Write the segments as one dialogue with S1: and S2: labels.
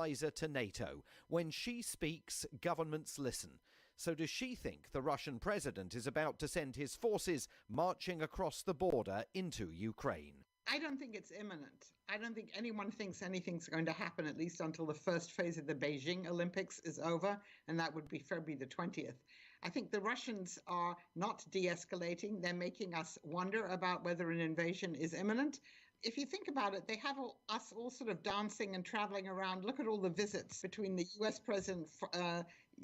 S1: advisor to NATO. When she speaks, governments listen. So does she think the Russian president is about to send his forces marching across the border into Ukraine?
S2: I don't think it's imminent. I don't think anyone thinks anything's going to happen, at least until the first phase of the Beijing Olympics is over, and that would be February the 20th. I think the Russians are not de-escalating. They're making us wonder about whether an invasion is imminent. If you think about it, they have us all sort of dancing and traveling around. Look at all the visits between the U.S. president,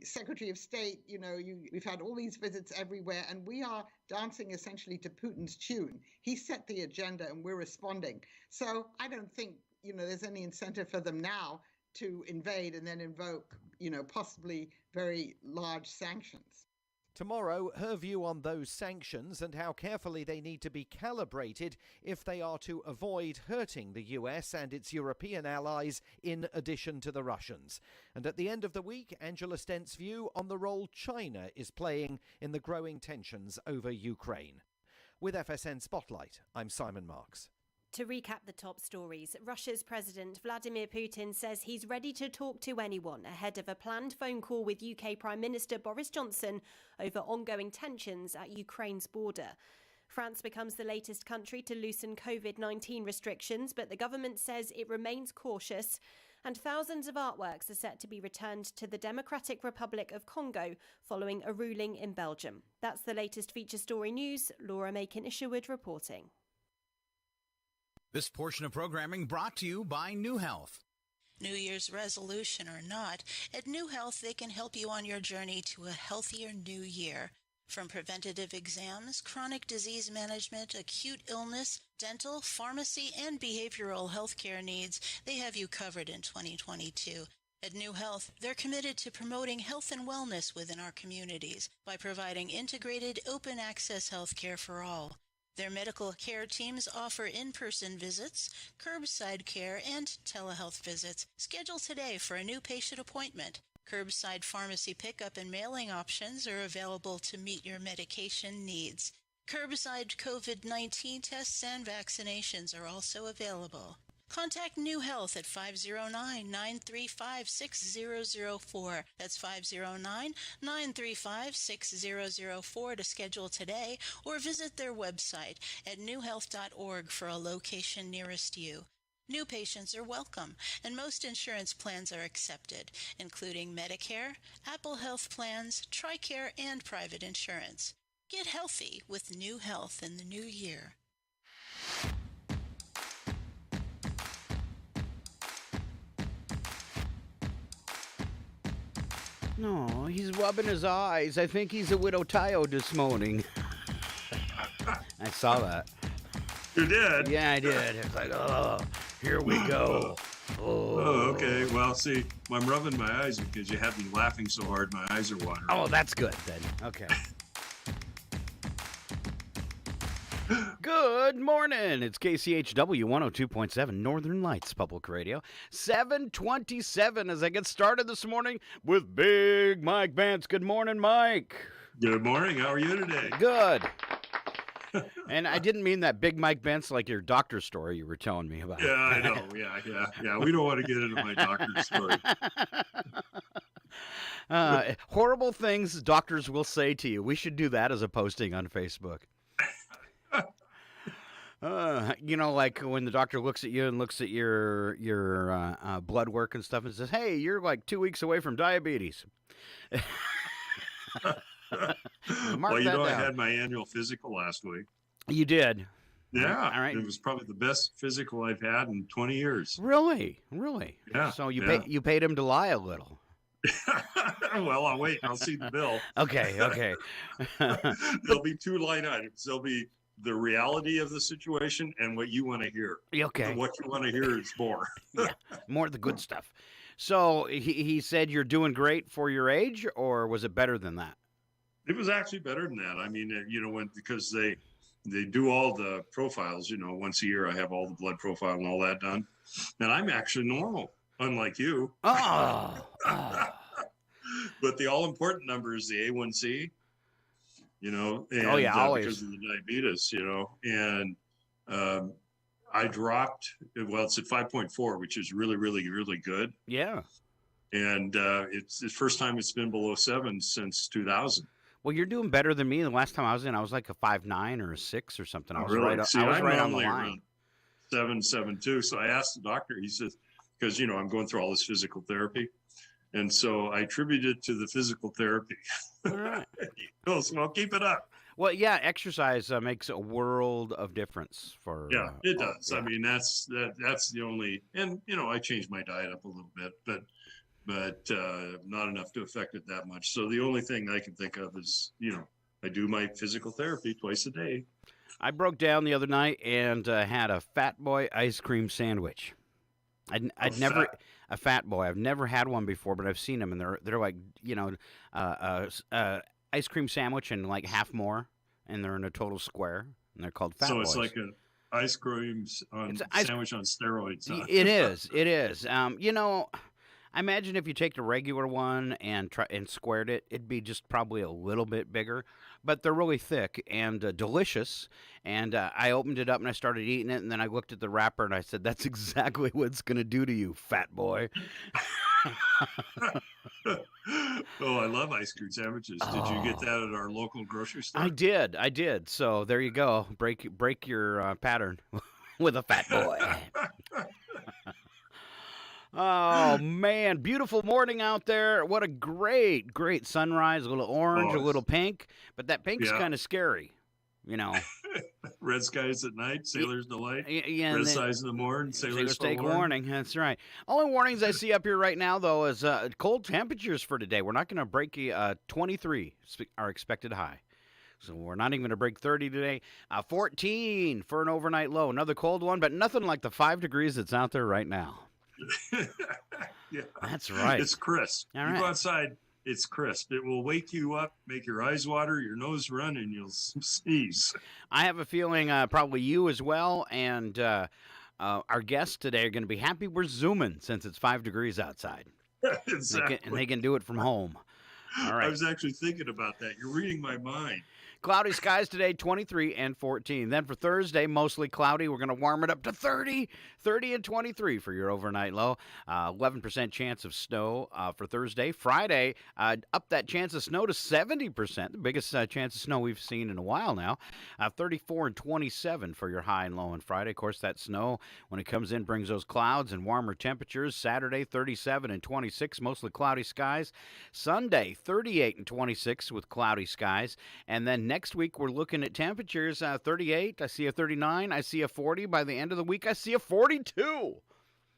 S2: Secretary of State. We've had all these visits everywhere, and we are dancing essentially to Putin's tune. He set the agenda, and we're responding. So I don't think, there's any incentive for them now to invade and then invoke, possibly very large sanctions.
S1: Tomorrow, her view on those sanctions and how carefully they need to be calibrated if they are to avoid hurting the US and its European allies in addition to the Russians. And at the end of the week, Angela Stent's view on the role China is playing in the growing tensions over Ukraine. With FSN Spotlight, I'm Simon Marks.
S3: To recap the top stories, Russia's President Vladimir Putin says he's ready to talk to anyone ahead of a planned phone call with UK Prime Minister Boris Johnson over ongoing tensions at Ukraine's border. France becomes the latest country to loosen COVID-19 restrictions, but the government says it remains cautious. And thousands of artworks are set to be returned to the Democratic Republic of Congo following a ruling in Belgium. That's the latest feature story news. Laura Macon-Isherwood reporting.
S4: This portion of programming brought to you by New Health.
S5: New Year's resolution or not, at New Health they can help you on your journey to a healthier new year. From preventative exams, chronic disease management, acute illness, dental, pharmacy, and behavioral health care needs, they have you covered in 2022. At New Health, they're committed to promoting health and wellness within our communities by providing integrated, open access health care for all. Their medical care teams offer in-person visits, curbside care, and telehealth visits. Schedule today for a new patient appointment. Curbside pharmacy pickup and mailing options are available to meet your medication needs. Curbside COVID-19 tests and vaccinations are also available. Contact New Health at 509-935-6004. That's 509-935-6004 to schedule today, or visit their website at newhealth.org for a location nearest you. New patients are welcome, and most insurance plans are accepted, including Medicare, Apple Health Plans, TRICARE, and private insurance. Get healthy with New Health in the new year.
S6: No, he's rubbing his eyes. I think he's a Widow Tayo this morning. I saw that.
S7: You did?
S6: Yeah, I did. It's like, oh, here we go.
S7: Oh, okay. Well, see, I'm rubbing my eyes because you had me laughing so hard my eyes are watering.
S6: Oh, that's good then. Okay. Good morning. It's KCHW 102.7 Northern Lights Public Radio. 7:27 as I get started this morning with Big Mike Vance. Good morning, Mike.
S7: Good morning. How are you today?
S6: Good. And I didn't mean that Big Mike Vance like your doctor story you were telling me about.
S7: Yeah, I know. Yeah. We don't want to get into my doctor's story.
S6: Horrible things doctors will say to you. We should do that as a posting on Facebook. Like when the doctor looks at you and looks at your blood work and stuff and says, hey, you're like 2 weeks away from diabetes.
S7: Well, I had my annual physical last week.
S6: You did?
S7: Yeah.
S6: All right.
S7: It was probably the best physical I've had in 20 years.
S6: Really?
S7: Yeah.
S6: So you paid him to lie a little.
S7: Well, I'll wait. I'll see the bill.
S6: Okay.
S7: There'll be two line items. There'll be the reality of the situation and what you want to hear.
S6: Okay.
S7: And what you want to hear is more.
S6: Yeah, more of the good stuff. So he said you're doing great for your age, or was it better than that?
S7: It was actually better than that. I mean, because they do all the profiles, once a year I have all the blood profile and all that done. And I'm actually normal, unlike you.
S6: Oh.
S7: But the all-important number is the A1C, and
S6: always.
S7: because of the diabetes, and I dropped. Well, it's at 5.4, which is really, really, really good.
S6: Yeah.
S7: And it's the first time it's been below 7 since 2000.
S6: Well, you're doing better than me. The last time I was in, I was like a 5.9 or a 6 or something. I was
S7: really?
S6: right.
S7: See,
S6: I was
S7: I'm
S6: right on the
S7: normally
S6: line.
S7: around 7.2. So I asked the doctor. He says, because I'm going through all this physical therapy, and so I attribute it to the physical therapy.
S6: All right.
S7: He goes, well, keep it up.
S6: Well, yeah, exercise makes a world of difference for.
S7: Yeah, it does.
S6: Yeah.
S7: I mean, that's the only, and I changed my diet up a little bit, but not enough to affect it that much. So the only thing I can think of is, I do my physical therapy twice a day.
S6: I broke down the other night and had a Fat Boy ice cream sandwich. I'd never a Fat Boy. I've never had one before, but I've seen them, and they're like ice cream sandwich and like half more, and they're in a total square, and they're called Fat Boys.
S7: So it's like an ice cream sandwich on steroids. Huh?
S6: It is. It is. I imagine if you take the regular one and squared it, it'd be just probably a little bit bigger. But they're really thick and delicious. And I opened it up and I started eating it, and then I looked at the wrapper and I said, "That's exactly what it's going to do to you, Fat Boy."
S7: Oh, I love ice cream sandwiches. Did you get that at our local grocery store?
S6: I did. So there you go. Break your pattern with a Fat Boy. Oh, man. Beautiful morning out there. What a great sunrise. A little orange, a little pink. But that pink's kind of scary,
S7: Red skies at night, sailor's delight.
S6: Yeah,
S7: red skies in the morning, sailor's
S6: take warning. That's right. Only warnings I see up here right now, though, is cold temperatures for today. We're not going to break 23 our expected high. So we're not even going to break 30 today. 14 for an overnight low. Another cold one, but nothing like the 5 degrees that's out there right now.
S7: Yeah,
S6: that's right.
S7: It's crisp.
S6: All
S7: you
S6: right.
S7: go outside, it's crisp. It will wake you up, make your eyes water, your nose run, and you'll sneeze.
S6: I have a feeling probably you as well, and our guests today are going to be happy we're Zooming since it's 5 degrees outside.
S7: Exactly.
S6: And they can do it from home. All right.
S7: I was actually thinking about that. You're reading my mind.
S6: Cloudy skies today, 23 and 14. Then for Thursday, mostly cloudy. We're going to warm it up to 30 and 23 for your overnight low. 11% chance of snow for Thursday. Friday, up that chance of snow to 70%, the biggest chance of snow we've seen in a while now. 34 and 27 for your high and low on Friday. Of course, that snow, when it comes in, brings those clouds and warmer temperatures. Saturday, 37 and 26, mostly cloudy skies. Sunday, 38 and 26 with cloudy skies. And then next week, we're looking at temperatures, 38. I see a 39. I see a 40. By the end of the week, I see a 42.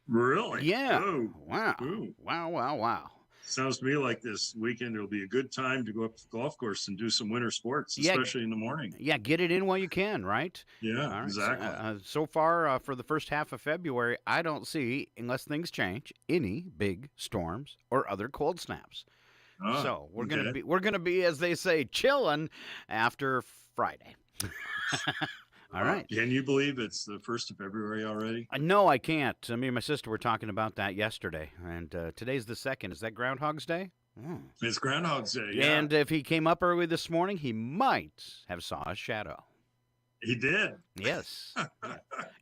S7: Really?
S6: Yeah.
S7: Ooh.
S6: Wow.
S7: Ooh.
S6: Wow.
S7: Sounds to me like this weekend will be a good time to go up to the golf course and do some winter sports, especially in the morning.
S6: Yeah, get it in while you can, right?
S7: Yeah,
S6: right.
S7: exactly.
S6: So far, for the first half of February, I don't see, unless things change, any big storms or other cold snaps. So we're gonna be, as they say, chilling after Friday. All right.
S7: Can you believe it's the 1st of February already?
S6: No, I can't. Me and my sister were talking about that yesterday, and today's the 2nd. Is that Groundhog's Day? Mm.
S7: It's Groundhog's Day. Yeah.
S6: And if he came up early this morning, he might have saw a shadow.
S7: He did.
S6: Yes.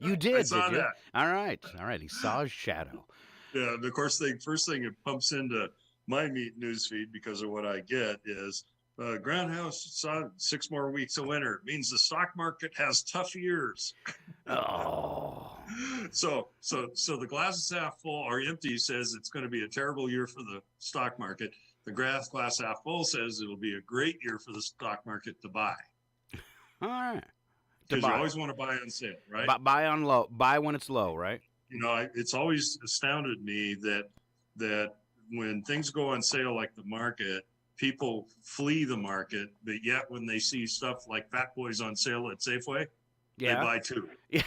S6: You did.
S7: I saw
S6: did you?
S7: that.
S6: All right. He saw a shadow.
S7: Yeah. And of course, the first thing it pumps into my newsfeed because of what I get is Groundhog saw 6 more weeks of winter. It means the stock market has tough years.
S6: Oh.
S7: So the glass is half full or empty says it's going to be a terrible year for the stock market. The glass half full says it'll be a great year for the stock market to buy.
S6: All right.
S7: Because you always want to buy on sale, right?
S6: Buy on low. Buy when it's low, right?
S7: It's always astounded me that when things go on sale like the market, people flee the market, but yet when they see stuff like Fat Boys on sale at Safeway, they buy 2.
S6: Yeah.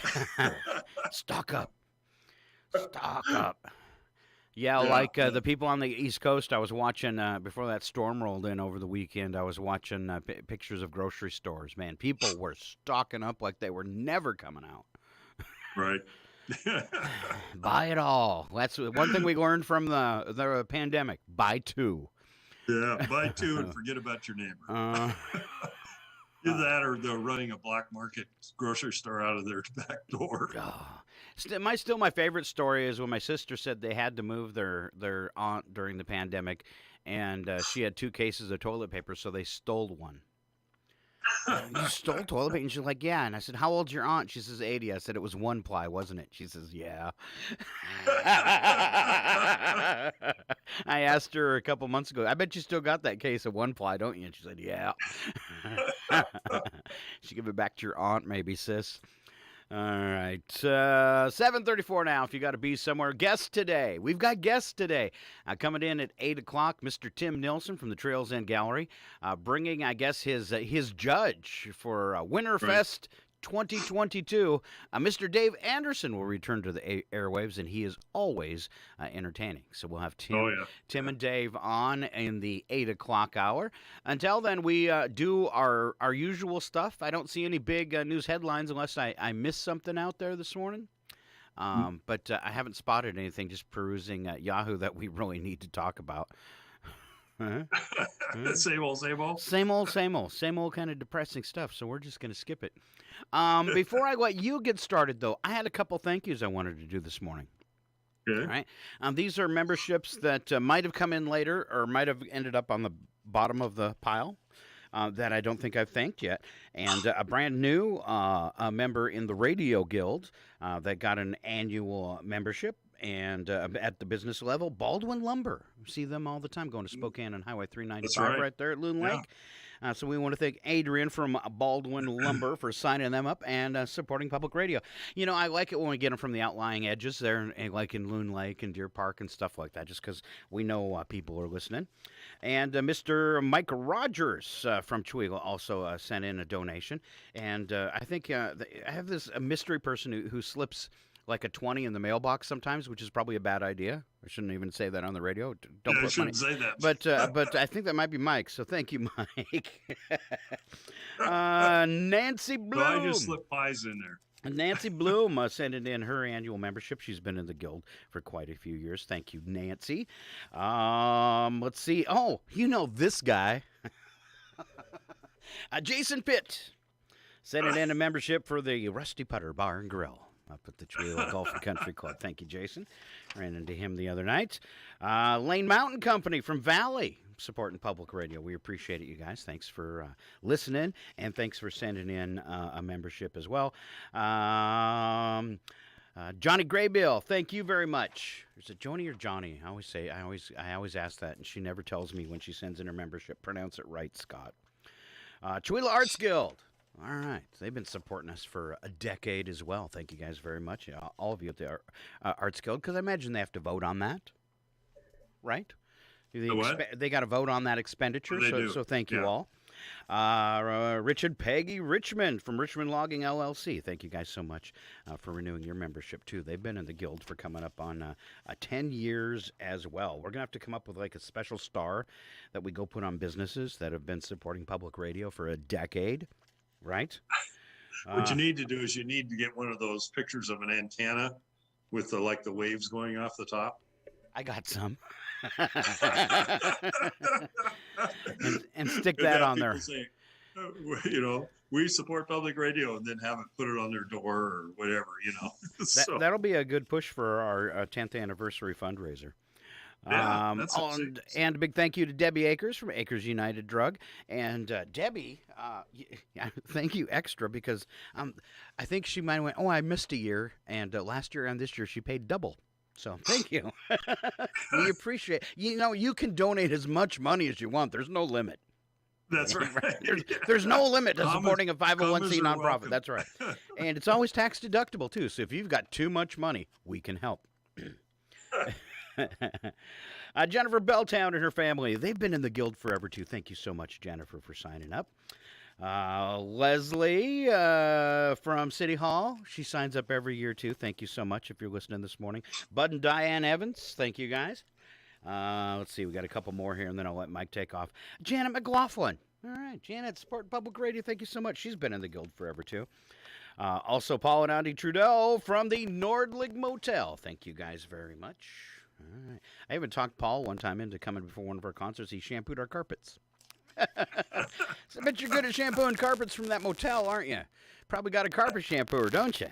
S6: Stock up. Yeah, like the people on the East Coast, I was watching, before that storm rolled in over the weekend, I was watching pictures of grocery stores. Man, people were stocking up like they were never coming out.
S7: Right.
S6: Buy it all. That's one thing we learned from the pandemic. Buy 2.
S7: Yeah, buy 2 and forget about your neighbor. Either that or they're running a black market grocery store out of their back door.
S6: My favorite story is when my sister said they had to move their aunt during the pandemic, and she had 2 cases of toilet paper, so they stole one. You stole toilet paper? And she's like, yeah. And I said, how old's your aunt? She says, 80. I said, it was 1 ply, wasn't it? She says, yeah. I asked her a couple months ago, I bet you still got that case of 1 ply, don't you? And she said, yeah. She give it back to your aunt, maybe, sis. All right, 7:34 now. If you got to be somewhere, guests today. We've got guests today. Coming in at 8 o'clock, Mr. Tim Nilsson from the Trails End Gallery, bringing, I guess, his judge for Winterfest 2022. Mr. Dave Anderson will return to the airwaves, and he is always entertaining. So we'll have Tim and Dave on in the 8 o'clock hour. Until then, we do our usual stuff. I don't see any big news headlines unless I missed something out there this morning. But I haven't spotted anything, just perusing Yahoo that we really need to talk about.
S7: Same old.
S6: Same old kind of depressing stuff, so we're just going to skip it. Before I let you get started, though, I had a couple thank yous I wanted to do this morning.
S7: Good.
S6: All right. These are memberships that might have come in later or might have ended up on the bottom of the pile that I don't think I've thanked yet. And a brand new member in the Radio Guild that got an annual membership. And at the business level, Baldwin Lumber. See them all the time going to Spokane on Highway 395 right there at Loon Lake. So we want to thank Adrian from Baldwin Lumber for signing them up and supporting public radio. You know, I like it when we get them from the outlying edges there, and like in Loon Lake and Deer Park and stuff like that, just because we know people are listening. And Mr. Mike Rogers from Chihuahua also sent in a donation. And I think I have this mystery person who slips like a 20 in the mailbox sometimes, which is probably a bad idea. I shouldn't even say that on the radio. Don't put
S7: shouldn't say that.
S6: But I think that might be Mike. So thank you, Mike. Nancy Bloom.
S7: So I just slip pies in there.
S6: Nancy Bloom sent in her annual membership. She's been in the guild for quite a few years. Thank you, Nancy. Let's see. Oh, you know this guy. Jason Pitt sent in a membership for the Rusty Putter Bar and Grill up at the Chihuahua Golf and Country Club. Thank you, Jason. Ran into him the other night. Lane Mountain Company from Valley, supporting public radio. We appreciate it, you guys. Thanks for listening, and thanks for sending in a membership as well. Johnny Graybill, thank you very much. Is it Joni or Johnny? I always ask that, and she never tells me when she sends in her membership. Pronounce it right, Scott. Chihuahua Arts Guild. All right. They've been supporting us for a decade as well. Thank you guys very much, all of you at the Arts Guild, because I imagine they have to vote on that, right? They got to vote on that expenditure, so thank you all. Richard Peggy Richmond from Richmond Logging LLC. Thank you guys so much for renewing your membership, too. They've been in the guild for coming up on 10 years as well. We're going to have to come up with like a special star that we go put on businesses that have been supporting public radio for a decade. Right.
S7: What you need to do is you need to get one of those pictures of an antenna with the waves going off the top.
S6: I got some. and stick that on there.
S7: Say, we support public radio, and then have it put it on their door or whatever,
S6: That'll be a good push for our 10th anniversary fundraiser.
S7: Yeah,
S6: and a big thank you to Debbie Akers from Akers United Drug. And Debbie, thank you extra because I think she might have went, I missed a year. And last year and this year she paid double. So thank you. We appreciate it. You can donate as much money as you want. There's no limit.
S7: That's right.
S6: There's no limit to supporting a 501c nonprofit.
S7: Welcome.
S6: That's right. And it's always tax deductible, too. So if you've got too much money, we can help. Jennifer Belltown and her family, they've been in the guild forever, too. Thank you so much, Jennifer, for signing up. Leslie from City Hall, she signs up every year, too. Thank you so much if you're listening this morning. Bud and Diane Evans, thank you, guys. Let's see, we got a couple more here, and then I'll let Mike take off. Janet McLaughlin. All right, Janet, Support Public Radio, thank you so much. She's been in the guild forever, too. Also, Paul and Andy Trudeau from the Nordlig Motel. Thank you guys very much. All right. I even talked Paul one time into coming before one of our concerts. He shampooed our carpets. I bet you're good at shampooing carpets from that motel, aren't you? Probably got a carpet shampooer, don't you?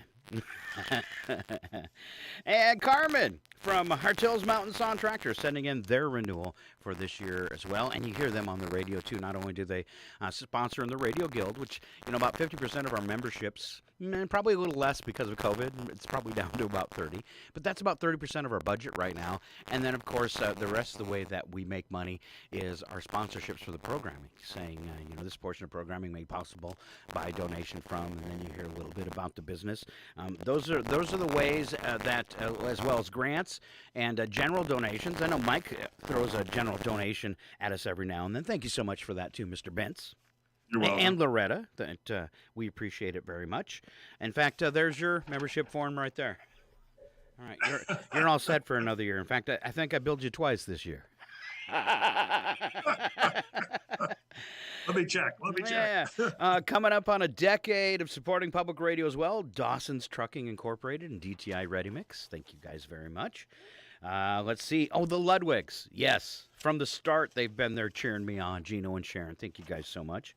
S6: And Carmen from Hartill's Mountain Saw and Tractor sending in their renewal for this year as well. And you hear them on the radio, too. Not only do they sponsor in the Radio Guild, which, about 50% of our memberships, probably a little less because of COVID. It's probably down to about 30. But that's about 30% of our budget right now. And then, of course, the rest of the way that we make money is our sponsorships for the programming, saying, this portion of programming made possible by donation from, and then you hear a little bit about the business. Those are the ways that, as well as grants and general donations. I know Mike throws a general donation at us every now and then. Thank you so much for that, too, Mr. Bentz.
S7: You're welcome.
S6: And Loretta, that we appreciate it very much. In fact, there's your membership form right there. All right, you're all set for another year. In fact, I think I billed you twice this year.
S7: Let me check.
S6: Yeah. Coming up on a decade of supporting public radio as well, Dawson's Trucking Incorporated and DTI Ready Mix. Thank you guys very much. Let's see. Oh, the Ludwigs. Yes. From the start, they've been there cheering me on, Gino and Sharon. Thank you guys so much.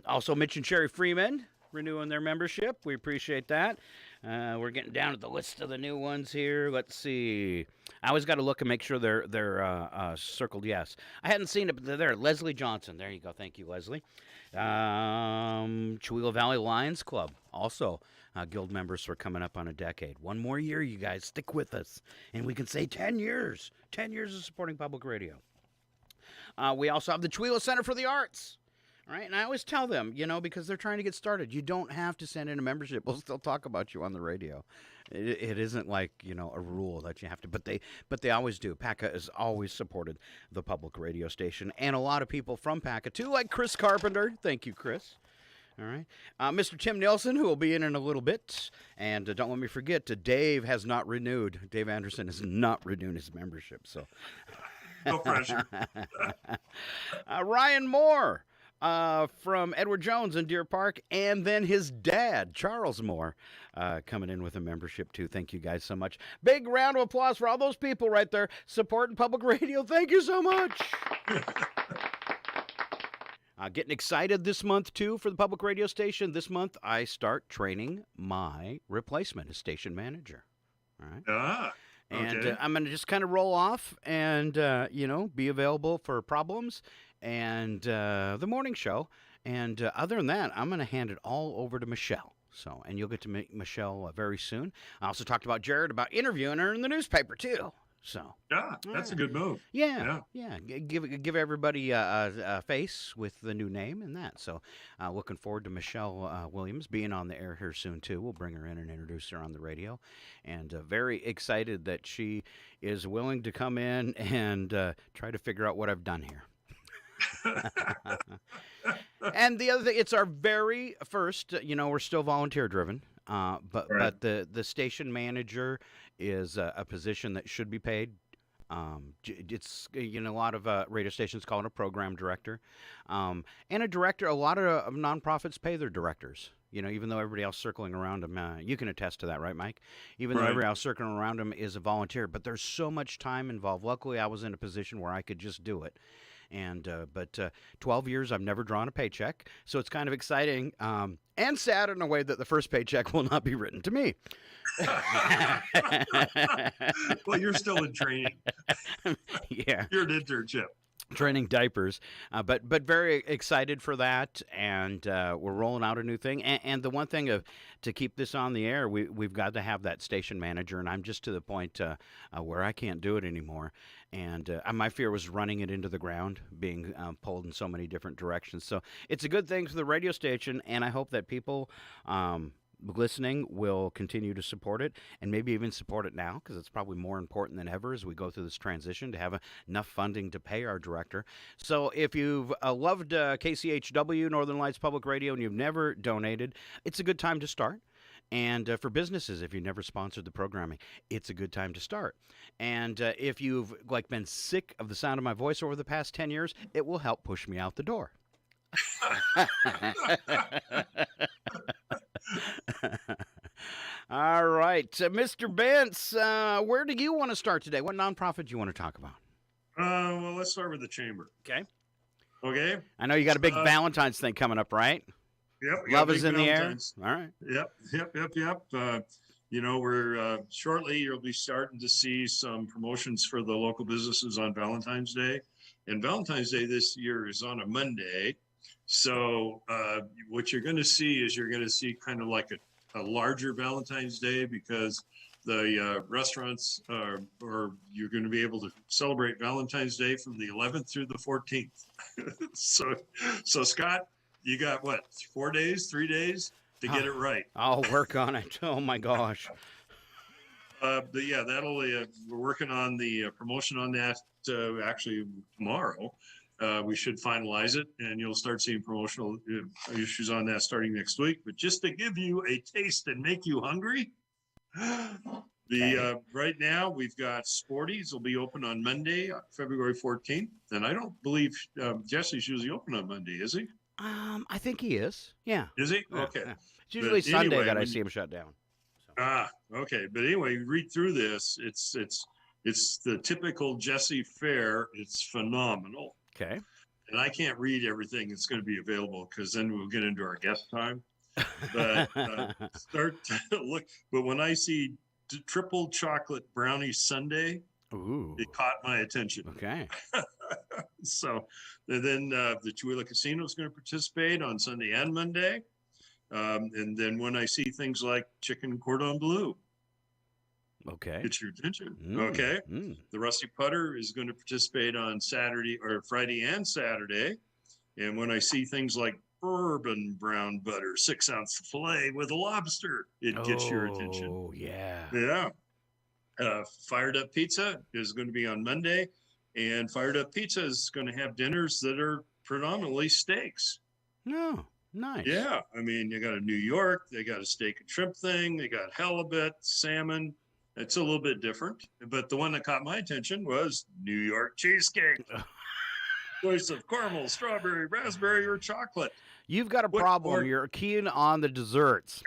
S6: Also, Mitch and Sherry Freeman renewing their membership. We appreciate that. We're getting down to the list of the new ones here. Let's see. I always got to look and make sure they're circled yes. I hadn't seen it, but they're there. Leslie Johnson. There you go. Thank you, Leslie. Chewilla Valley Lions Club. Also, guild members for coming up on a decade. One more year, you guys. Stick with us. And we can say 10 years. 10 years of supporting public radio. We also have the Chewilla Center for the Arts. All right, and I always tell them, because they're trying to get started, you don't have to send in a membership. We'll still talk about you on the radio. It isn't like, a rule that you have to, but they always do. PACA has always supported the public radio station, and a lot of people from PACA, too, like Chris Carpenter. Thank you, Chris. All right. Mr. Tim Nielsen, who will be in a little bit. And don't let me forget, Dave has not renewed. Dave Anderson has not renewed his membership, so.
S7: No pressure.
S6: Ryan Moore. From Edward Jones in Deer Park, and then his dad, Charles Moore, coming in with a membership, too. Thank you guys so much. Big round of applause for all those people right there supporting public radio. Thank you so much. Getting excited this month, too, for the public radio station. This month, I start training my replacement as station manager. All right. And
S7: okay.
S6: I'm going to just kind of roll off and, be available for problems and the morning show. And other than that, I'm going to hand it all over to Michelle. So, and you'll get to meet Michelle very soon. I also talked about Jared about interviewing her in the newspaper, too. So
S7: yeah, that's a good move.
S6: Yeah. Give everybody a face with the new name and that. So looking forward to Michelle Williams being on the air here soon, too. We'll bring her in and introduce her on the radio. And very excited that she is willing to come in and try to figure out what I've done here. And the other thing, it's our very first, we're still volunteer driven, but the station manager is a position that should be paid. It's, a lot of radio stations call it a program director. And a director, a lot of nonprofits pay their directors. Even though everybody else circling around them, you can attest to that, right, Mike? Even though everybody else circling around them is a volunteer, but there's so much time involved. Luckily, I was in a position where I could just do it. And but 12 years, I've never drawn a paycheck, so it's kind of exciting and sad in a way that the first paycheck will not be written to me.
S7: Well, you're still in training.
S6: Yeah,
S7: you're an internship.
S6: Training diapers, but very excited for that, and we're rolling out a new thing. And the one thing to keep this on the air, we've got to have that station manager, and I'm just to the point where I can't do it anymore. And my fear was running it into the ground, being pulled in so many different directions. So it's a good thing for the radio station, and I hope that people listening will continue to support it and maybe even support it now, because it's probably more important than ever as we go through this transition to have enough funding to pay our director. So if you've loved KCHW, Northern Lights Public Radio, and you've never donated, it's a good time to start. And for businesses, if you've never sponsored the programming, it's a good time to start. And if you've been sick of the sound of my voice over the past 10 years, it will help push me out the door. All right, Mr. Bentz, where do you want to start today? What nonprofit do you want to talk about?
S7: Well, let's start with the chamber.
S6: Okay.
S7: Okay.
S6: I know you got a big Valentine's thing coming up, right?
S7: Yep.
S6: Love is in the air. All right.
S7: Yep. We're shortly you'll be starting to see some promotions for the local businesses on Valentine's Day. And Valentine's Day this year is on a Monday. So what you're going to see is kind of like a larger Valentine's Day, because the restaurants or you're going to be able to celebrate Valentine's Day from the 11th through the 14th. So Scott, you got what, 3 days to get it right.
S6: I'll work on it. Oh my gosh.
S7: But yeah, we're working on the promotion on that actually tomorrow. We should finalize it, and you'll start seeing promotional issues on that starting next week. But just to give you a taste and make you hungry, right now we've got Sporty's will be open on Monday, February 14th. And I don't believe Jesse's usually open on Monday, is he?
S6: I think he is. Yeah.
S7: Is he?
S6: Yeah,
S7: Okay.
S6: yeah. It's usually Sunday that I see him shut down. So.
S7: Okay. But anyway, you read through this. It's the typical Jesse fare. It's phenomenal.
S6: Okay.
S7: And I can't read everything that's going to be available, because then we'll get into our guest time. But start to look. But when I see triple chocolate brownie sundae,
S6: ooh,
S7: it caught my attention.
S6: Okay.
S7: So then the Chihuahua Casino is going to participate on Sunday and Monday. And then when I see things like chicken cordon bleu,
S6: okay,
S7: get your attention. Okay. The Rusty Putter is going to participate on Friday and Saturday. And when I see things like bourbon brown butter, 6-ounce filet with a lobster, it gets your attention.
S6: Oh, yeah.
S7: Yeah. Fired Up Pizza is going to be on Monday. And Fired Up Pizza is going to have dinners that are predominantly steaks.
S6: No, nice.
S7: Yeah. I mean, you got a New York, they got a steak and shrimp thing, they got halibut, salmon. It's a little bit different. But the one that caught my attention was New York cheesecake. Choice of caramel, strawberry, raspberry, or chocolate.
S6: You've got a problem. You're keen on the desserts.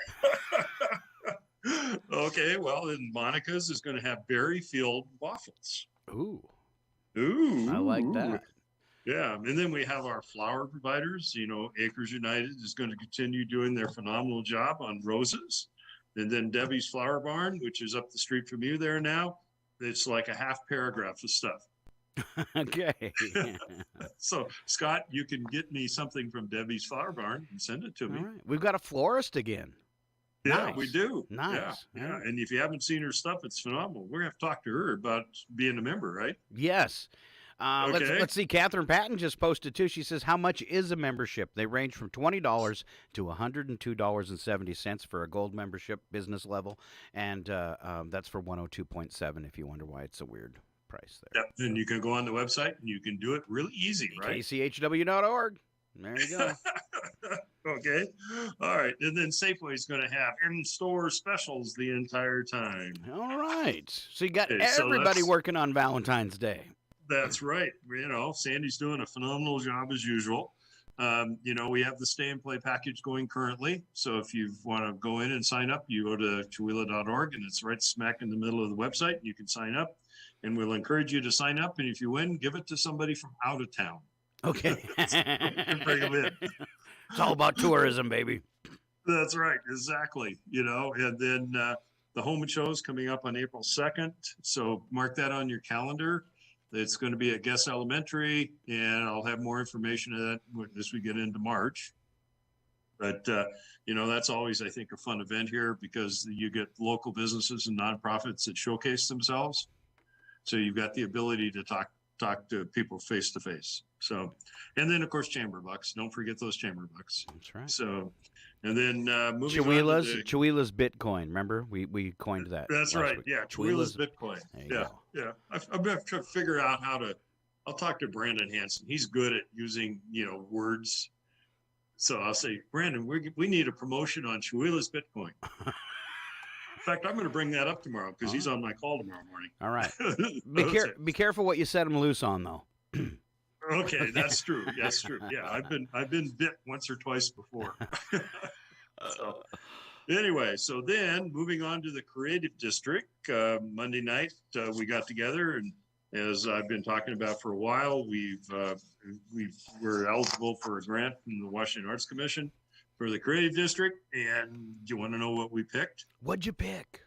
S7: Okay, well, then Monica's is going to have berry-filled waffles.
S6: Ooh.
S7: I
S6: like that.
S7: Yeah, and then we have our flower providers. Acres United is going to continue doing their phenomenal job on roses. And then Debbie's Flower Barn, which is up the street from you there now, it's like a half paragraph of stuff.
S6: Okay.
S7: So, Scott, you can get me something from Debbie's Flower Barn and send it to me.
S6: All right. We've got a florist again.
S7: Yeah,
S6: Nice.
S7: we do.
S6: Nice.
S7: Yeah. And if you haven't seen her stuff, it's phenomenal. We're going to have to talk to her about being a member, right?
S6: Yes.
S7: Okay.
S6: Let's see. Catherine Patton just posted, too. She says, how much is a membership? They range from $20 to $102.70 for a gold membership, business level. And that's for 102.7 if you wonder why it's a weird price there.
S7: Yep. And you can go on the website and you can do it really easy, right?
S6: KCHW.org. There you go.
S7: Okay. All right. And then Safeway is going to have in-store specials the entire time.
S6: All right. So you got everybody working on Valentine's Day.
S7: That's right. Sandy's doing a phenomenal job as usual. We have the stay and play package going currently. So if you want to go in and sign up, you go to chihuahua.org, and it's right smack in the middle of the website. You can sign up, and we'll encourage you to sign up. And if you win, give it to somebody from out of town.
S6: Okay.
S7: Bring them in.
S6: It's all about tourism, baby.
S7: That's right. Exactly. And then the Home Show is coming up on April 2nd. So mark that on your calendar. It's going to be at Guest Elementary, and I'll have more information on that as we get into March. But, that's always, I think, a fun event here, because you get local businesses and nonprofits that showcase themselves. So you've got the ability to talk to people face to face. So, and then of course, chamber bucks. Don't forget those chamber bucks.
S6: That's right.
S7: So, and then moving
S6: Chihuahua's Bitcoin. Remember, we coined that.
S7: That's right.
S6: Week.
S7: Yeah, Chihuahua's Bitcoin.
S6: Yeah.
S7: I'm going to figure out how to. I'll talk to Brandon Hanson. He's good at using words. So I'll say, Brandon, we need a promotion on Chihuahua's Bitcoin. In fact, I'm going to bring that up tomorrow, because he's on my call tomorrow morning.
S6: All right. Be careful what you set him loose on, though.
S7: Okay, that's true. That's true. Yeah, I've been bit once or twice before. So anyway, so then moving on to the creative district, Monday night we got together and as I've been talking about for a while, we're eligible for a grant from the Washington Arts Commission for the Creative District. And do you want to know what we picked?
S6: What'd you pick?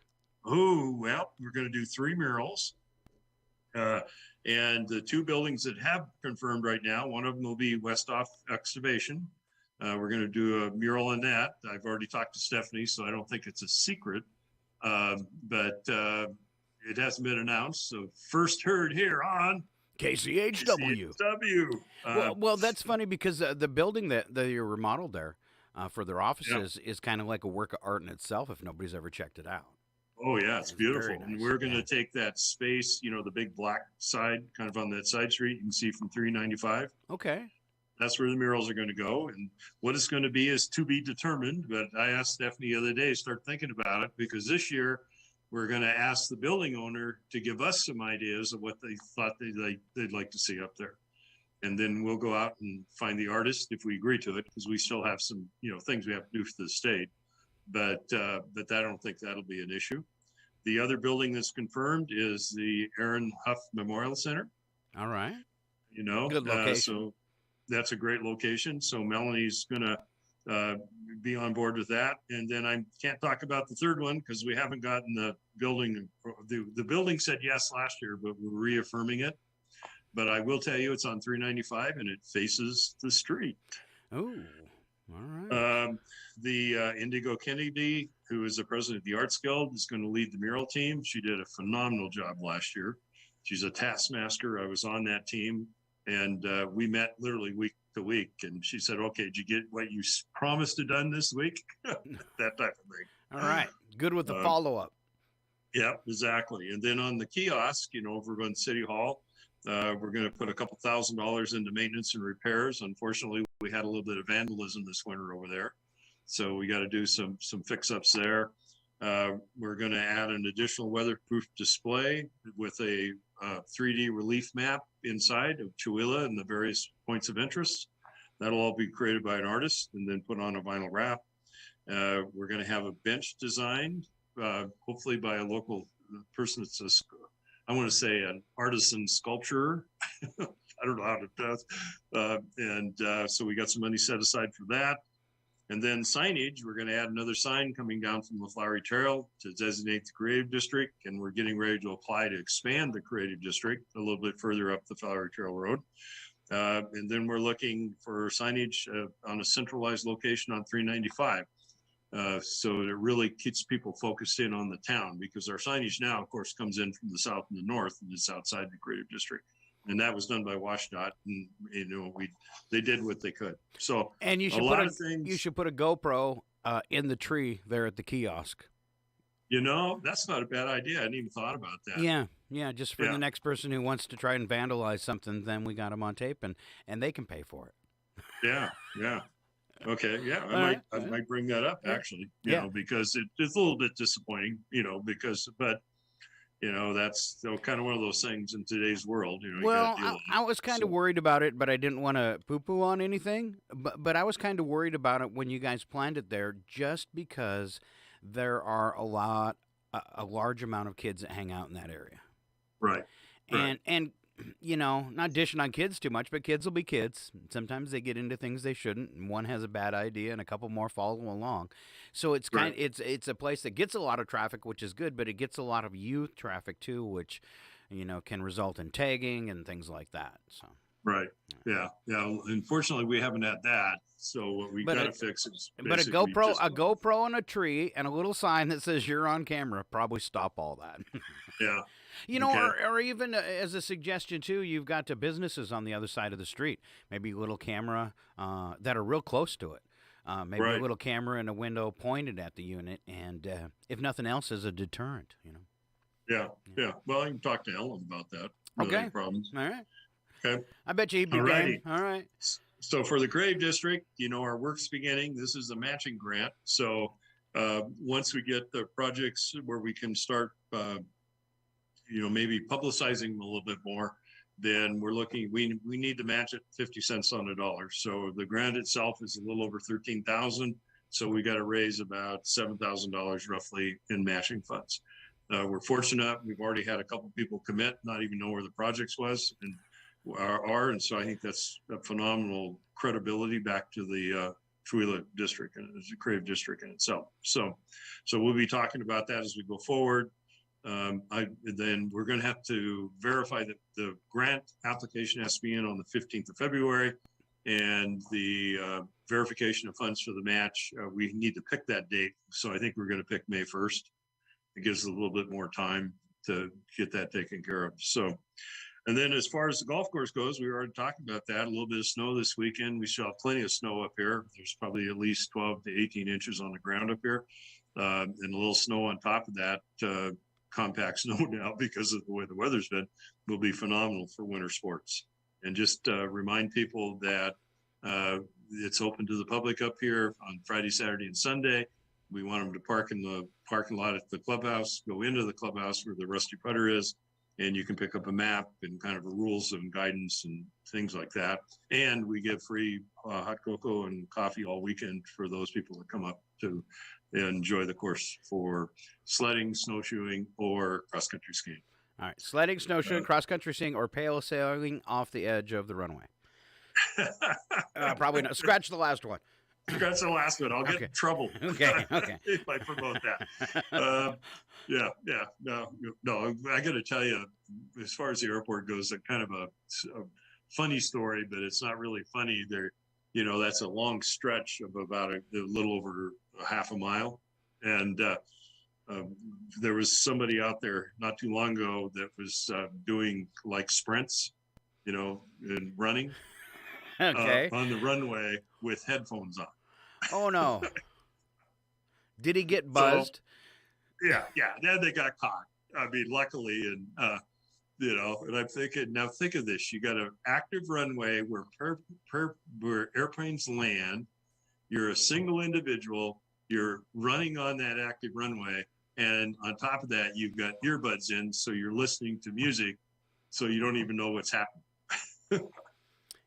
S7: Oh, well, we're going to do 3 murals. And the 2 buildings that have confirmed right now, one of them will be Westoff Excavation. We're going to do a mural on that. I've already talked to Stephanie, so I don't think it's a secret. But it hasn't been announced. So first heard here on
S6: KCHW. Well, that's funny because the building that you remodeled there for their offices is kind of like a work of art in itself if nobody's ever checked it out.
S7: Oh, yeah, it's beautiful.
S6: Very nice.
S7: And we're going to take that space, the big black side, kind of on that side street, you can see from 395.
S6: Okay.
S7: That's where the murals are going to go. And what it's going to be is to be determined. But I asked Stephanie the other day, start thinking about it, because this year we're going to ask the building owner to give us some ideas of what they thought they'd like to see up there. And then we'll go out and find the artist if we agree to it, because we still have some, things we have to do for the state. But I don't think that'll be an issue. The other building that's confirmed is the Aaron Huff Memorial Center.
S6: All right.
S7: Good location. So that's a great location. So Melanie's going to be on board with that. And then I can't talk about the third one because we haven't gotten the building. The building said yes last year, but we're reaffirming it. But I will tell you it's on 395 and it faces the street.
S6: Oh. All right.
S7: The Indigo Kennedy, who is the president of the Arts Guild, is going to lead the mural team. She did a phenomenal job last year. She's a taskmaster. I was on that team, and we met literally week to week. And she said, "Okay, did you get what you promised to done this week?" That type of thing.
S6: All right. Good with the follow-up.
S7: Yeah, exactly. And then on the kiosk, over on City Hall, we're going to put a couple $1,000s into maintenance and repairs. Unfortunately, we had a little bit of vandalism this winter over there, so we got to do some fix-ups there. We're going to add an additional weatherproof display with a 3D relief map inside of Chihuahua and the various points of interest. That'll all be created by an artist and then put on a vinyl wrap. We're going to have a bench designed, hopefully by a local person that's I want to say an artisan sculptor. I don't know how to do it. So we got some money set aside for that. And then signage, we're going to add another sign coming down from the Flowery Trail to designate the Creative District. And we're getting ready to apply to expand the Creative District a little bit further up the Flowery Trail Road. And then we're looking for signage on a centralized location on 395. So it really keeps people focused in on the town, because our signage now, of course, comes in from the south and the north, and it's outside the Creative District. And that was done by WashDOT, and they did what they could. So
S6: and you should put a GoPro in the tree there at the kiosk.
S7: That's not a bad idea. I hadn't even thought about that.
S6: Yeah, just for the next person who wants to try and vandalize something, then we got them on tape, and they can pay for it.
S7: Yeah. Okay, yeah, I might bring that up actually, because it's a little bit disappointing, but that's kind of one of those things in today's world.
S6: Well, I was kind of worried about it, but I didn't want to poo-poo on anything. But I was kind of worried about it when you guys planned it there, just because there are a large amount of kids that hang out in that area.
S7: Right.
S6: And not dishing on kids too much, but kids will be kids. Sometimes they get into things they shouldn't, and one has a bad idea, and a couple more follow along. So it's it's a place that gets a lot of traffic, which is good, but it gets a lot of youth traffic too, which can result in tagging and things like that. So
S7: right, yeah. Unfortunately, we haven't had that. So what we got to fix is
S6: a GoPro on a tree and a little sign that says "You're on camera" probably stop all that.
S7: Yeah.
S6: Or even as a suggestion too, you've got businesses on the other side of the street. Maybe a little camera that are real close to it. Maybe a little camera in a window pointed at the unit, and if nothing else, as a deterrent.
S7: Yeah. Well, I can talk to Ellen about that.
S6: Okay.
S7: Problems.
S6: All right.
S7: Okay.
S6: I bet you he'd be game. All right.
S7: So for the Creative District, our work's beginning. This is a matching grant. So once we get the projects where we can start maybe publicizing them a little bit more, then we're looking, we need to match it 50 cents on the dollar. So the grant itself is a little over $13,000. So we got to raise about $7,000 roughly in matching funds. We're fortunate. We've already had a couple people commit, not even know where the projects was and are. And so I think that's a phenomenal credibility back to the Tooele district and the creative district in itself. So we'll be talking about that as we go forward. Then we're going to have to verify that the grant application has to be in on the 15th of February, and the verification of funds for the match, we need to pick that date. So I think we're going to pick May 1st. It gives us a little bit more time to get that taken care of. So, and then as far as the golf course goes, we were already talking about that. A little bit of snow this weekend. We still have plenty of snow up here. There's probably at least 12 to 18 inches on the ground up here, and a little snow on top of that. Compact snow now, because of the way the weather's been, will be phenomenal for winter sports. And just remind people that it's open to the public up here on Friday, Saturday, and Sunday. We want them to park in the parking lot at the clubhouse, go into the clubhouse where the Rusty Putter is, and you can pick up a map and kind of rules and guidance and things like that. And we give free hot cocoa and coffee all weekend for those people that come up to enjoy the course for sledding, snowshoeing, or cross-country skiing.
S6: All right, sledding, snowshoeing, cross-country skiing, or parasailing off the edge of the runway. Probably not. Scratch the last one.
S7: Scratch the last one. I'll get in trouble.
S6: Okay.
S7: If I promote that. No. I got to tell you, as far as the airport goes, a kind of a funny story, but it's not really funny. That's a long stretch of about a little over a half a mile, and there was somebody out there not too long ago that was doing like sprints, and running on the runway with headphones on.
S6: Oh no! Did he get buzzed?
S7: So, yeah. Then they got caught. I mean, luckily, and and I'm thinking, now think of this: you got an active runway where where airplanes land. You're a single individual. You're running on that active runway, and on top of that, you've got earbuds in, so you're listening to music, so you don't even know what's happening.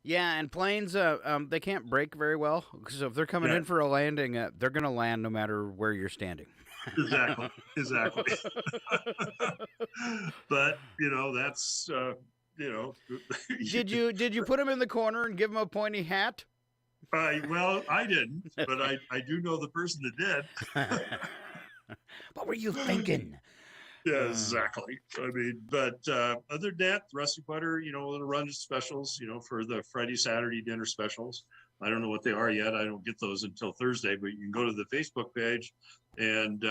S6: Yeah, and planes, they can't brake very well, because if they're coming in for a landing, they're going to land no matter where you're standing.
S7: Exactly. But that's
S6: Did you put him in the corner and give him a pointy hat?
S7: Well, I didn't, but I do know the person that did.
S6: What were you thinking?
S7: Yeah, exactly. I mean, but other than that, Rusty Putter, little run specials, for the Friday, Saturday dinner specials. I don't know what they are yet. I don't get those until Thursday, but you can go to the Facebook page, and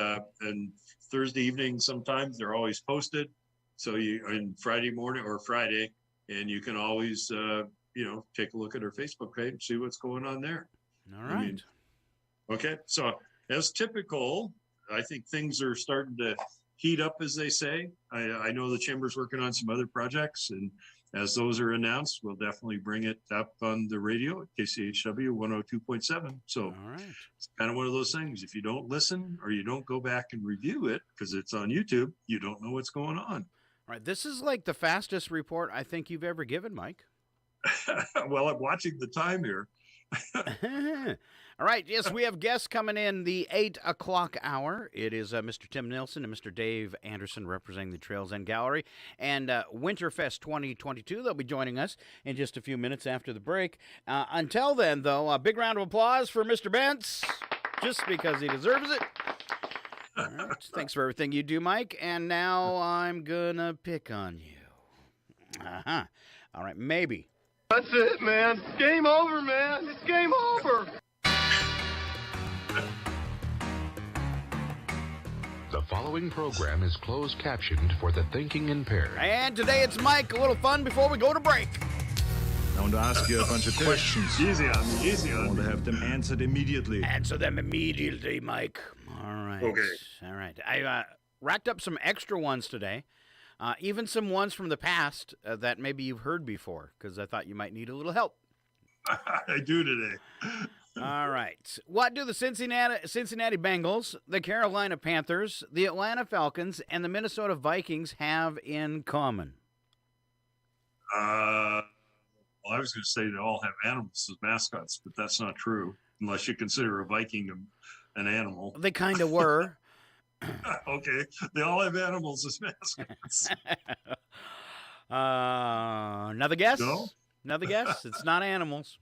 S7: Thursday evening sometimes they're always posted. So on Friday morning or Friday, and you can always take a look at our Facebook page, see what's going on there.
S6: All right.
S7: Okay. So as typical, I think things are starting to heat up, as they say. I know the Chamber's working on some other projects, and as those are announced, we'll definitely bring it up on the radio at KCHW 102.7. So
S6: all right.
S7: It's kind of one of those things. If you don't listen or you don't go back and review it, because it's on YouTube, you don't know what's going on.
S6: All right. This is like the fastest report I think you've ever given, Mike.
S7: Well, I'm watching the time here.
S6: All right. Yes, we have guests coming in the 8 o'clock hour. It is Mr. Tim Nilsson and Mr. Dave Anderson representing the Trails End Gallery and Winterfest 2022. They'll be joining us in just a few minutes after the break. Until then, though, a big round of applause for Mr. Bentz, just because he deserves it. All right. Thanks for everything you do, Mike. And now I'm going to pick on you. Uh-huh. All right. Maybe.
S8: That's it, man. Game over, man. It's game over.
S9: The following program is closed captioned for the thinking impaired.
S6: And today it's Mike. A little fun before we go to break.
S10: I want to ask you a bunch of questions.
S7: Easy on me, easy on me.
S10: I want to have them answered immediately.
S6: Answer them immediately, Mike. All right.
S7: Okay.
S6: All right. I racked up some extra ones today. Even some ones from the past that maybe you've heard before, because I thought you might need a little help.
S7: I do today.
S6: All right. What do the Cincinnati Bengals, the Carolina Panthers, the Atlanta Falcons, and the Minnesota Vikings have in common?
S7: Well, I was going to say they all have animals as mascots, but that's not true, unless you consider a Viking an animal.
S6: They kind of were.
S7: Okay. They all have animals as mascots.
S6: Another guess?
S7: No?
S6: Another guess? It's not animals.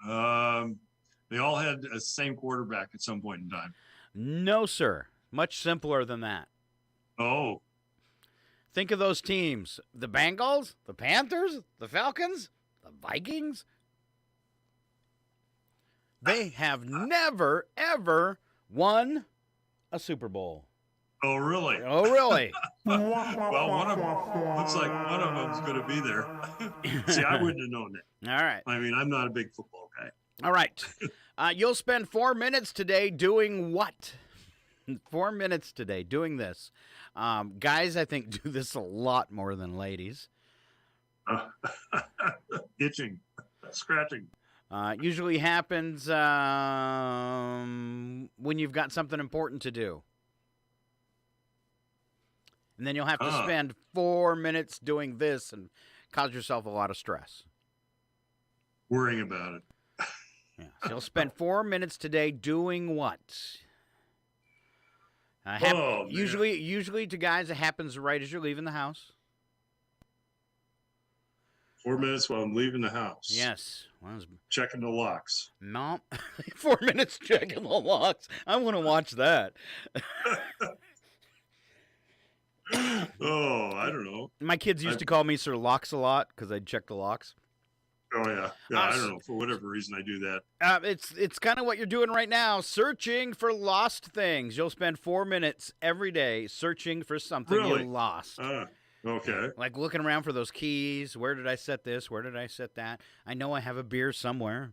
S7: They all had the same quarterback at some point in time.
S6: No, sir. Much simpler than that.
S7: Oh.
S6: Think of those teams. The Bengals, the Panthers, the Falcons, the Vikings. They have never, ever won a Super Bowl.
S7: Oh, really?
S6: Oh, really?
S7: Well, one of them looks like one of them's going to be there. See, I wouldn't have known that.
S6: All right.
S7: I mean, I'm not a big football guy.
S6: All right. You'll spend 4 minutes today doing what? 4 minutes today doing this. Guys, I think, do this a lot more than ladies.
S7: Itching, scratching.
S6: Usually happens when you've got something important to do. And then you'll have to spend 4 minutes doing this and cause yourself a lot of stress.
S7: Worrying about it.
S6: Yeah. So you'll spend 4 minutes today doing what? Usually to guys, it happens right as you're leaving the house.
S7: 4 minutes while I'm leaving the house.
S6: Yes.
S7: Checking the locks.
S6: No. 4 minutes checking the locks. I want to watch that.
S7: Oh, I don't know.
S6: My kids used to call me Sir Locks a lot because I'd check the locks.
S7: Oh, yeah. Yeah, I don't know. For whatever reason, I do that.
S6: It's kind of what you're doing right now, searching for lost things. You'll spend 4 minutes every day searching for something you lost.
S7: Okay.
S6: Like looking around for those keys. Where did I set this? Where did I set that? I know I have a beer somewhere.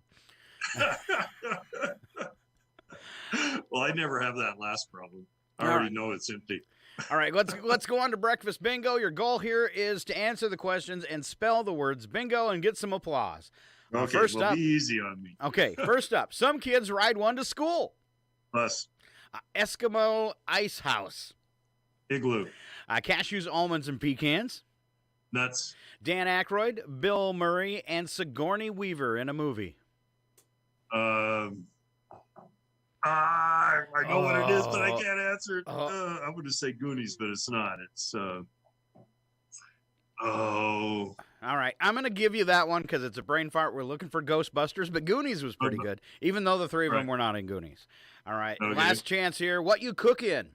S7: Well, I never have that last problem. I already know it's empty.
S6: All right, let's go on to breakfast bingo. Your goal here is to answer the questions and spell the words bingo and get some applause.
S7: Okay,
S6: first up,
S7: be easy on me.
S6: Okay, first up, some kids ride one to school.
S7: Bus.
S6: Eskimo ice house.
S7: Igloo.
S6: Cashews, almonds, and pecans.
S7: Nuts.
S6: Dan Aykroyd, Bill Murray, and Sigourney Weaver in a movie.
S7: I know what it is, but I can't answer it. I'm going to say Goonies, but it's not. It's,
S6: All right. I'm going to give you that one because it's a brain fart. We're looking for Ghostbusters, but Goonies was pretty good, even though the three of them were not in Goonies. All right.
S7: Okay.
S6: Last chance here. What you cook in?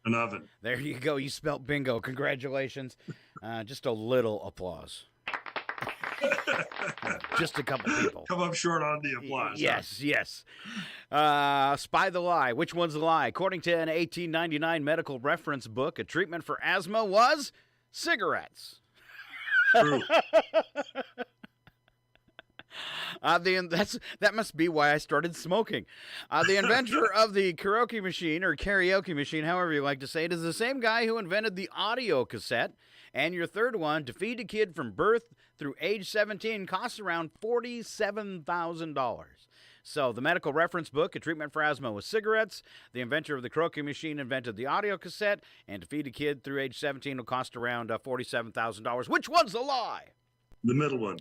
S7: An oven.
S6: There you go. You spelt bingo. Congratulations. Just a little applause. Just a couple people.
S7: Come up short on the applause.
S6: Yes, yes. Spy the lie. Which one's the lie? According to an 1899 medical reference book, a treatment for asthma was cigarettes.
S7: True.
S6: That must be why I started smoking. The inventor of the karaoke machine, however you like to say it, is the same guy who invented the audio cassette. And your third one, to feed a kid from birth through age 17 costs around $47,000. So the medical reference book, A Treatment for Asthma, was cigarettes. The inventor of the karaoke machine invented the audio cassette. And to feed a kid through age 17 will cost around $47,000. Which one's the lie?
S7: The middle one.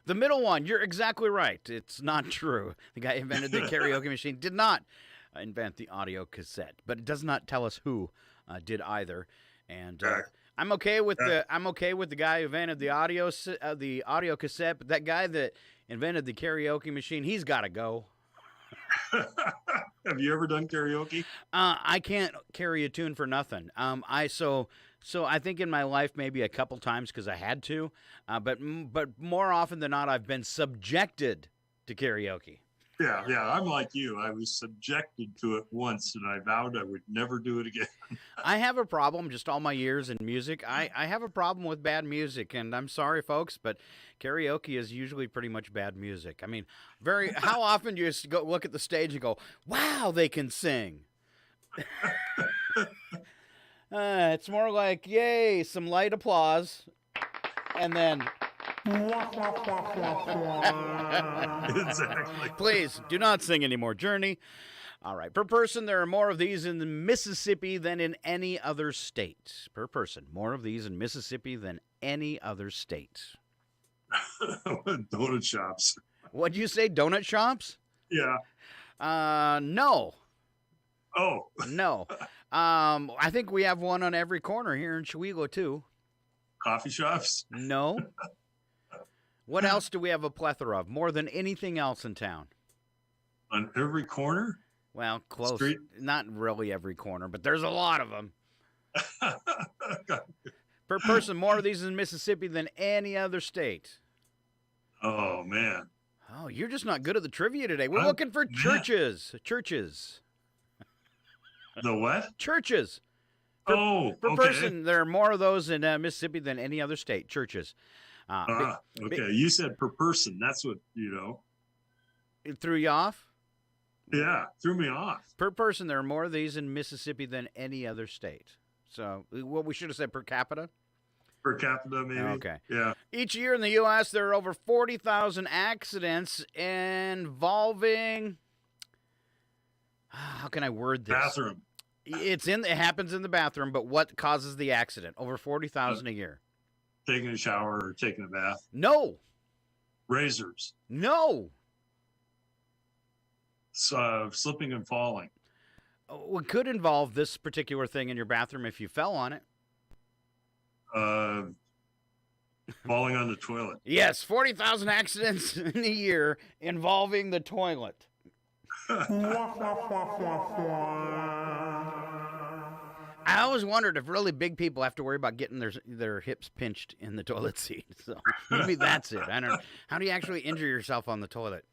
S6: The middle one. You're exactly right. It's not true. The guy who invented the karaoke machine did not invent the audio cassette. But it does not tell us who did either. And I'm okay with the guy who invented the audio cassette, but that guy that invented the karaoke machine, he's got to go.
S7: Have you ever done karaoke?
S6: I can't carry a tune for nothing. So I think in my life maybe a couple times because I had to, but more often than not I've been subjected to karaoke.
S7: Yeah, I'm like you. I was subjected to it once, and I vowed I would never do it again.
S6: I have a problem, just all my years in music. I have a problem with bad music, and I'm sorry, folks, but karaoke is usually pretty much bad music. I mean, how often do you just go look at the stage and go, wow, they can sing? It's more like, yay, some light applause, and then...
S7: Exactly.
S6: Please do not sing anymore, Journey. All right. Per person, there are more of these in Mississippi than in any other state. Per person, more of these in Mississippi than any other state.
S7: Donut shops.
S6: What'd you say? Donut shops?
S7: Yeah.
S6: No.
S7: Oh.
S6: No. I think we have one on every corner here in Chihuahua, too.
S7: Coffee shops?
S6: No. What else do we have a plethora of? More than anything else in town?
S7: On every corner?
S6: Well, close.
S7: Street?
S6: Not really every corner, but there's a lot of them. Per person, more of these in Mississippi than any other state.
S7: Oh, man.
S6: Oh, you're just not good at the trivia today. We're looking for churches. Churches.
S7: The what?
S6: Churches. Per person, there are more of those in Mississippi than any other state. Churches.
S7: Okay. You said per person. That's what,
S6: It threw you off?
S7: Yeah, threw me off.
S6: Per person, there are more of these in Mississippi than any other state. So, what we should have said per capita?
S7: Per capita, maybe.
S6: Okay.
S7: Yeah.
S6: Each year in the U.S., there are over 40,000 accidents involving. How can I word this?
S7: Bathroom.
S6: It happens in the bathroom, but what causes the accident? Over 40,000 a year.
S7: Taking a shower or taking a bath.
S6: No.
S7: Razors.
S6: No.
S7: Slipping and falling.
S6: It could involve this particular thing in your bathroom if you fell on it.
S7: Falling on the toilet.
S6: Yes, 40,000 accidents in a year involving the toilet. I always wondered if really big people have to worry about getting their hips pinched in the toilet seat. So maybe that's it. I don't know. How do you actually injure yourself on the toilet?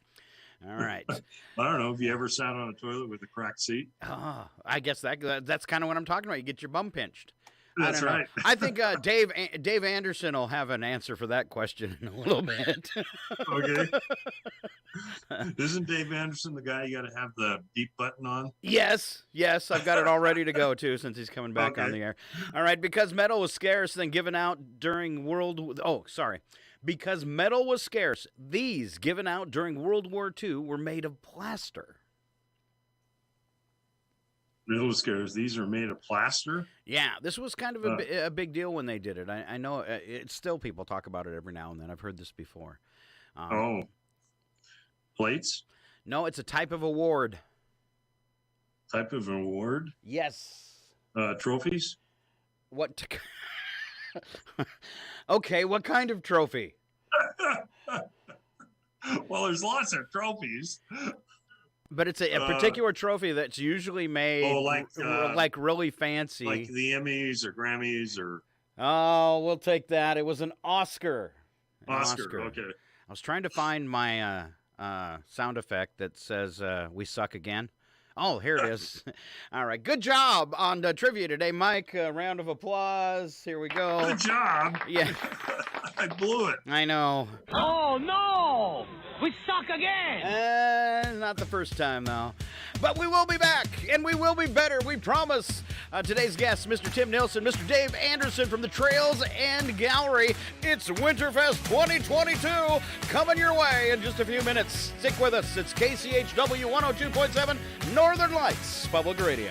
S6: All right.
S7: I don't know. Have you ever sat on a toilet with a cracked seat?
S6: Oh, I guess that's kind of what I'm talking about. You get your bum pinched.
S7: That's right.
S6: I think Dave Anderson will have an answer for that question in a little bit.
S7: Okay. Isn't Dave Anderson the guy you got to have the beep button on?
S6: Yes. I've got it all ready to go, too, since he's coming back on the air. All right. Because metal was scarce, then given out during Because metal was scarce, these given out during World War II were made of plaster.
S7: Metal was scarce. These are made of plaster?
S6: Yeah, this was kind of a big deal when they did it. I know it's still people talk about it every now and then. I've heard this before.
S7: Plates?
S6: No, it's a type of award.
S7: Type of award?
S6: Yes.
S7: Trophies?
S6: What? Okay, what kind of trophy?
S7: Well, there's lots of trophies.
S6: But it's a particular trophy that's usually made like really fancy.
S7: Like the Emmys or Grammys or...
S6: Oh, we'll take that. It was an Oscar.
S7: Oscar, okay.
S6: I was trying to find my sound effect that says we suck again. Oh, here it is. All right. Good job on trivia today, Mike. A round of applause. Here we go.
S7: Good job.
S6: Yeah.
S7: I blew it.
S6: I know.
S11: Oh, no. We suck again.
S6: Not the first time, though. But we will be back, and we will be better, we promise. Today's guests, Mr. Tim Nilsson, Mr. Dave Anderson from the Trails and Gallery. It's Winterfest 2022 coming your way in just a few minutes. Stick with us. It's KCHW 102.7 Northern Lights Public Radio.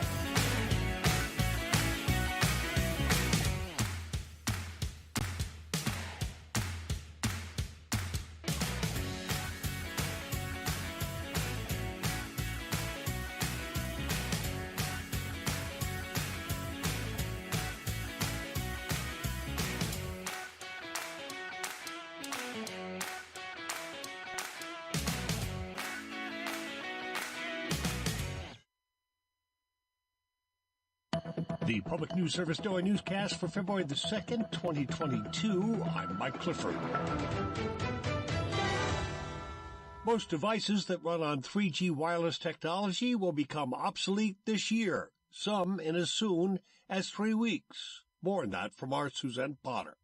S12: The Public News Service Daily Newscast for February the 2nd, 2022. I'm Mike Clifford. Most devices that run on 3G wireless technology will become obsolete this year, some in as soon as 3 weeks. More on that from our Suzanne Potter.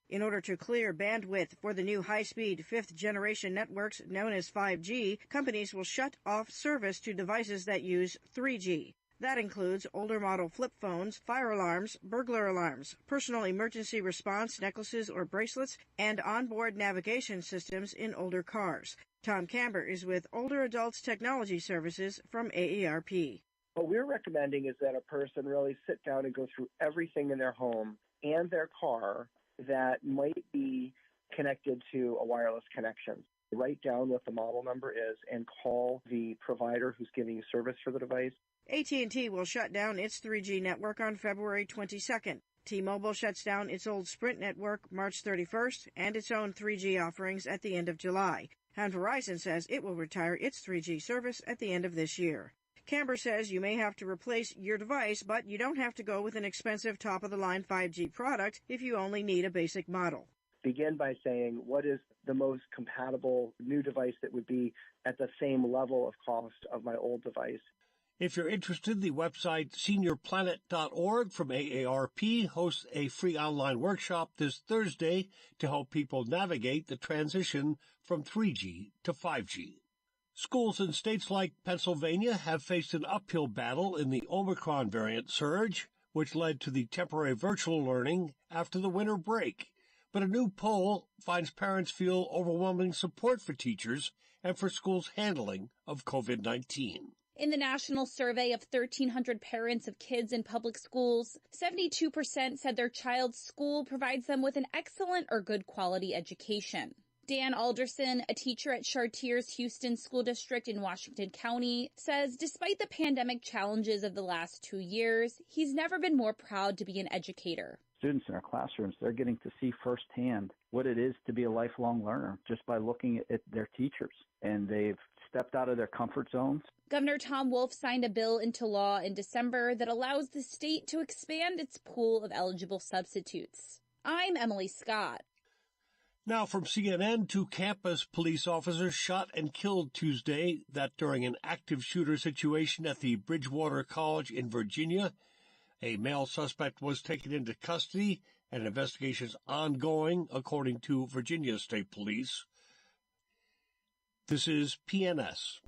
S13: In order to clear bandwidth for the new high-speed fifth-generation networks known as 5G, companies will shut off service to devices that use 3G. That includes older model flip phones, fire alarms, burglar alarms, personal emergency response necklaces or bracelets, and onboard navigation systems in older cars. Tom Camber is with Older Adults Technology Services from AARP.
S14: What we're recommending is that a person really sit down and go through everything in their home and their car that might be connected to a wireless connection. Write down what the model number is and call the provider who's giving you service for the device.
S13: AT&T will shut down its 3G network on February 22nd. T-Mobile shuts down its old Sprint network March 31st and its own 3G offerings at the end of July. And Verizon says it will retire its 3G service at the end of this year. Camber says you may have to replace your device, but you don't have to go with an expensive top-of-the-line 5G product if you only need a basic model.
S14: Begin by saying what is the most compatible new device that would be at the same level of cost of my old device.
S12: If you're interested, the website seniorplanet.org from AARP hosts a free online workshop this Thursday to help people navigate the transition from 3G to 5G. Schools in states like Pennsylvania have faced an uphill battle in the Omicron variant surge, which led to the temporary virtual learning after the winter break. But a new poll finds parents feel overwhelming support for teachers and for schools' handling of COVID-19.
S15: In the national survey of 1,300 parents of kids in public schools, 72% said their child's school provides them with an excellent or good quality education. Dan Alderson, a teacher at Chartier's Houston School District in Washington County, says despite the pandemic challenges of the last 2 years, he's never been more proud to be an educator.
S16: Students in our classrooms, they're getting to see firsthand what it is to be a lifelong learner just by looking at their teachers. And they've stepped out of their comfort zones.
S15: Governor Tom Wolf signed a bill into law in December that allows the state to expand its pool of eligible substitutes. I'm Emily Scott.
S12: Now from CNN, 2 campus police officers shot and killed Tuesday, that during an active shooter situation at the Bridgewater College in Virginia. A male suspect was taken into custody, and investigations ongoing, according to Virginia State Police. This is PNS.